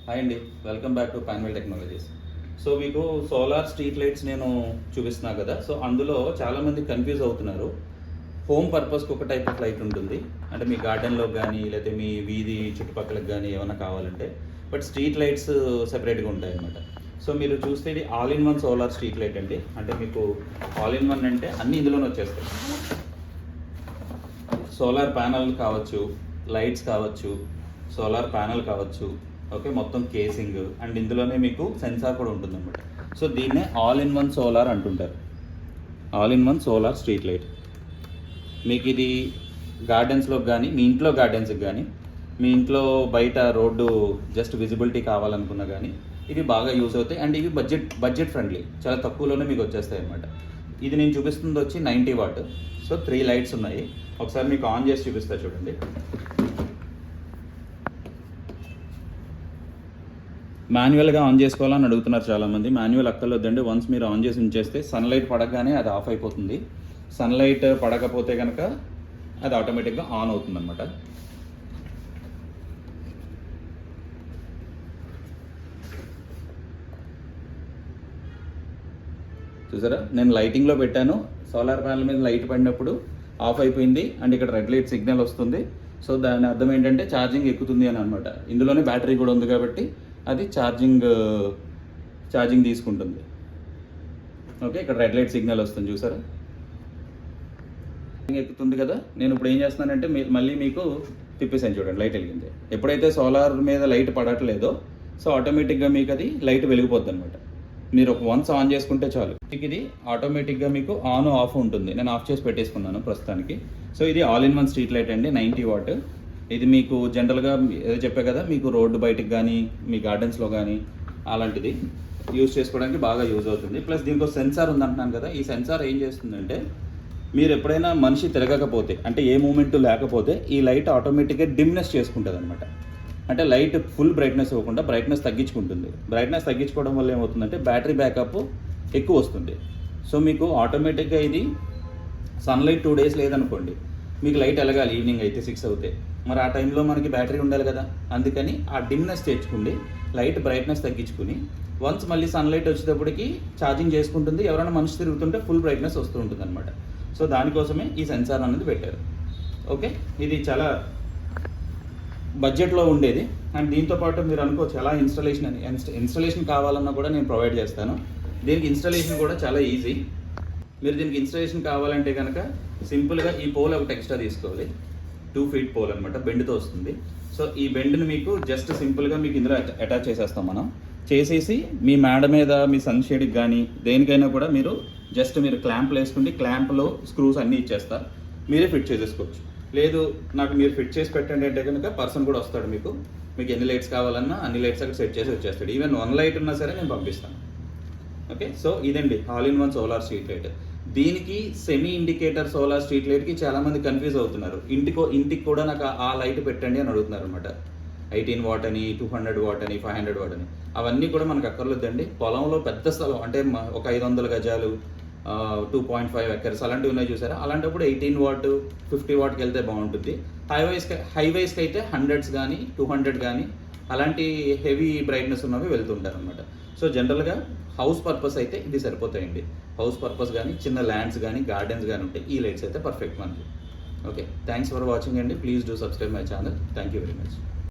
Hi అండి, welcome back to Panvel Technologies. So మీకు solar street lights నేను చూపిస్తున్నా కదా. సో అందులో చాలామంది కన్ఫ్యూజ్ అవుతున్నారు. హోమ్ పర్పస్కి ఒక టైప్ ఆఫ్ లైట్ ఉంటుంది, అంటే మీ గార్డెన్లో కానీ లేకపోతే మీ వీధి చుట్టుపక్కలకు కానీ ఏమైనా కావాలంటే. బట్ స్ట్రీట్ లైట్స్ సెపరేట్గా ఉంటాయి అన్నమాట. సో మీరు చూస్తే ఇది all in one solar street light అండి. అంటే మీకు ఆల్ ఇన్ వన్ అంటే అన్నీ ఇందులోనే వచ్చేస్తాయి. సోలార్ ప్యానల్ కావచ్చు, లైట్స్ కావచ్చు, సోలార్ ప్యానల్ కావచ్చు, ఓకే, మొత్తం కేసింగ్ అండ్ ఇందులోనే మీకు సెన్సార్ కూడా ఉంటుంది అనమాట. సో దీన్నే ఆల్ ఇన్ వన్ సోలార్ అంటుంటారు. All in one solar street light మీకు ఇది గార్డెన్స్లో కానీ, మీ ఇంట్లో గార్డెన్స్కి కానీ, మీ ఇంట్లో బయట రోడ్డు జస్ట్ విజిబిలిటీ కావాలనుకున్నా కానీ ఇవి బాగా యూజ్ అవుతాయి. అండ్ ఇవి బడ్జెట్ ఫ్రెండ్లీ, చాలా తక్కువలోనే మీకు వచ్చేస్తాయి అన్నమాట. ఇది నేను చూపిస్తుంది వచ్చి 90 వాట్. సో 3 లైట్స్ ఉన్నాయి. ఒకసారి మీకు ఆన్ చేసి చూపిస్తా చూడండి. మాన్యువల్గా ఆన్ చేసుకోవాలని అడుగుతున్నారు చాలామంది. మాన్యువల్ అక్కర్లేదండి. వన్స్ మీరు ఆన్ చేసి ఉంచేస్తే సన్లైట్ పడగానే అది ఆఫ్ అయిపోతుంది. సన్లైట్ పడకపోతే కనుక అది ఆటోమేటిక్గా ఆన్ అవుతుంది అనమాట. చూసారా, నేను లైటింగ్లో పెట్టాను. సోలార్ ప్యానల్ మీద లైట్ పడినప్పుడు ఆఫ్ అయిపోయింది అండ్ ఇక్కడ రెడ్ లైట్ సిగ్నల్ వస్తుంది. సో దాని అర్థం ఏంటంటే ఛార్జింగ్ ఎక్కుతుంది అని అనమాట. ఇందులోనే బ్యాటరీ కూడా ఉంది కాబట్టి అది ఛార్జింగ్ తీసుకుంటుంది. ఓకే, ఇక్కడ రెడ్ లైట్ సిగ్నల్ వస్తుంది చూసారా, ఎక్కుతుంది కదా. నేను ఇప్పుడు ఏం చేస్తున్నానంటే మళ్ళీ మీకు తిప్పేసాను చూడండి, లైట్ వెలిగింది. ఎప్పుడైతే సోలార్ మీద లైట్ పడట్లేదో సో ఆటోమేటిక్గా మీకు అది లైట్ వెలిగిపోద్ది అనమాట. మీరు ఒక వన్స్ ఆన్ చేసుకుంటే చాలు, మీకు ఇది ఆటోమేటిక్గా మీకు ఆన్ ఆఫ్ ఉంటుంది. నేను ఆఫ్ చేసి పెట్టేసుకున్నాను ప్రస్తుతానికి. సో ఇది all in one street light అండి, 90 వాట్. ఇది మీకు జనరల్గా ఏదో చెప్పే కదా, మీకు రోడ్డు బయటకు కానీ మీ గార్డెన్స్లో కానీ అలాంటిది యూజ్ చేసుకోవడానికి బాగా యూజ్ అవుతుంది. ప్లస్ దీనికి ఒక సెన్సార్ ఉందంటున్నాను కదా. ఈ సెన్సార్ ఏం చేస్తుందంటే మీరు ఎప్పుడైనా మనిషి తిరగకపోతే, అంటే ఏ మూమెంట్ లేకపోతే ఈ లైట్ ఆటోమేటిక్గా డిమ్నెస్ చేసుకుంటుంది అనమాట. అంటే లైట్ ఫుల్ బ్రైట్నెస్ ఇవ్వకుండా బ్రైట్నెస్ తగ్గించుకుంటుంది. బ్రైట్నెస్ తగ్గించుకోవడం వల్ల ఏమవుతుందంటే బ్యాటరీ బ్యాకప్ ఎక్కువ వస్తుంది. సో మీకు ఆటోమేటిక్గా ఇది సన్లైట్ 2 days లేదనుకోండి, మీకు లైట్ ఎలగాలి ఈవినింగ్ అయితే 6 అవుతే. మరి ఆ టైంలో మనకి బ్యాటరీ ఉండాలి కదా, అందుకని ఆ డిమ్నెస్ తెచ్చుకుండి లైట్ బ్రైట్నెస్ తగ్గించుకుని వన్స్ మళ్ళీ సన్లైట్ వచ్చేటప్పటికి ఛార్జింగ్ చేసుకుంటుంది. ఎవరైనా మనిషి తిరుగుతుంటే ఫుల్ బ్రైట్నెస్ వస్తూ ఉంటుంది అనమాట. సో దానికోసమే ఈ సెన్సార్ అనేది పెట్టారు. ఓకే, ఇది చాలా బడ్జెట్లో ఉండేది. అండ్ దీంతోపాటు మీరు అనుకోవచ్చు ఎలా ఇన్స్టలేషన్ కావాలన్నా కూడా నేను ప్రొవైడ్ చేస్తాను. దీనికి ఇన్స్టలేషన్ కూడా చాలా ఈజీ. మీరు దీనికి ఇన్స్టలేషన్ కావాలంటే కనుక సింపుల్గా ఈ పోల్ ఒకటి ఎక్స్ట్రా తీసుకోవాలి. 2 feet పోల్ అనమాట, బెండ్తో వస్తుంది. సో ఈ బెండ్ని మీకు జస్ట్ సింపుల్గా మీకు ఇందులో అటాచ్ చేసేస్తాం మనం. చేసేసి మీ మేడ మీద మీ సన్షేడ్కి కానీ దేనికైనా కూడా మీరు క్లాంప్లు వేసుకుంటే క్లాంప్లో స్క్రూస్ అన్నీ ఇచ్చేస్తారు, మీరే ఫిట్ చేసేసుకోవచ్చు. లేదు నాకు మీరు ఫిట్ చేసి పెట్టండి అంటే కనుక పర్సన్ కూడా వస్తాడు. మీకు ఎన్ని లైట్స్ కావాలన్నా అన్ని లైట్స్ అక్కడ సెట్ చేసి వచ్చేస్తాడు. ఈవెన్ 1 light ఉన్నా సరే నేను పంపిస్తాను. ఓకే, సో ఇదండి all in one solar street light. దీనికి సెమీ ఇండికేటర్ సోలార్ స్ట్రీట్ లైట్కి చాలామంది కన్ఫ్యూజ్ అవుతున్నారు. ఇంటికి కూడా నాకు ఆ లైట్ పెట్టండి అని అడుగుతున్నారు అనమాట. 18 వాట్ అని, 200 వాట్ అని, 500 వాట్ అని. అవన్నీ కూడా మనకు అక్కర్లేదండి. పొలంలో పెద్ద స్థలం అంటే ఒక 500 గజాలు, 2.5 acres అలాంటివి ఉన్నాయి చూసారా, అలాంటప్పుడు 18 వాట్ 50 వాట్కి వెళ్తే బాగుంటుంది. హైవేస్కి అయితే 100s కానీ 200 కానీ అలాంటి హెవీ బ్రైట్నెస్ ఉన్నవి వెళ్తుంటారు అనమాట. సో జనరల్గా హౌస్ పర్పస్ అయితే ఇది సరిపోతాయండి. హౌస్ పర్పస్ కానీ చిన్న ల్యాండ్స్ కానీ గార్డెన్స్ కానీ ఉంటే ఈ లైట్స్ అయితే పర్ఫెక్ట్ మనకి. ఓకే, థ్యాంక్స్ ఫర్ వాచింగ్ అండి. Please do subscribe my channel. Thank you very much.